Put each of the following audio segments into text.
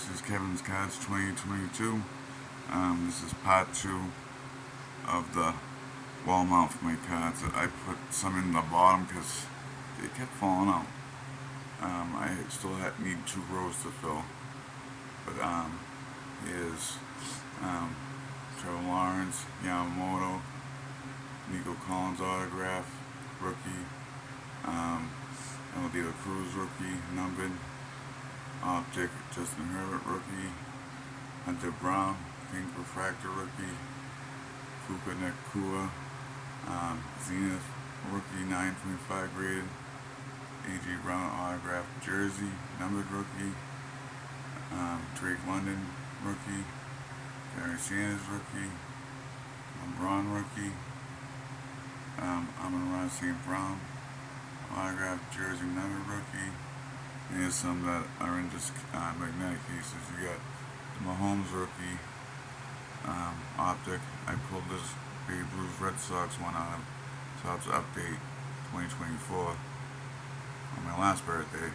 This is Kevin's Cards 2022. This is part 2 of the wall mount for my cards. I put some in the bottom because they kept falling out. I still need 2 rows to fill. But here's Trevor Lawrence, Yamamoto, Nico Collins autograph, rookie, Elvira Cruz rookie, numbered, Optic, Justin Herbert rookie, Hunter Brown, pink refractor rookie, Fuka Nakua, Zenith rookie 9.5 graded, A.J. Brown autograph jersey, numbered rookie, Drake London rookie, Gary Sanders rookie, LeBron rookie, Amon-Ra St. Brown autograph jersey, numbered rookie. And here's some that are in just magnetic cases. You got the Mahomes rookie, Optic. I pulled this Babe Ruth Red Sox one out of Topps Update 2024 on my last birthday.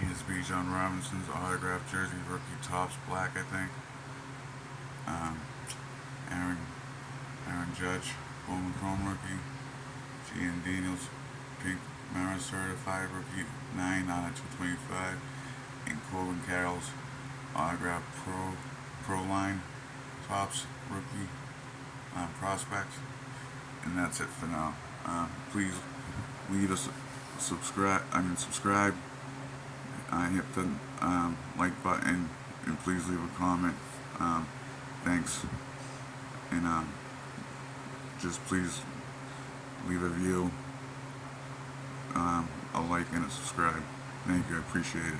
Here's Bijan Robinson's autograph jersey, rookie Topps Black, I think. Aaron Judge, Bowman Chrome rookie. Ian Daniels, pink Mara certified rookie 9 out of 225. And Corbin Carroll's autograph pro line Topps rookie prospects. And that's it for now. Please leave us subscribe. Hit the like button and please leave a comment. Thanks. And just please leave a view, a like and a subscribe. Thank you, I appreciate it.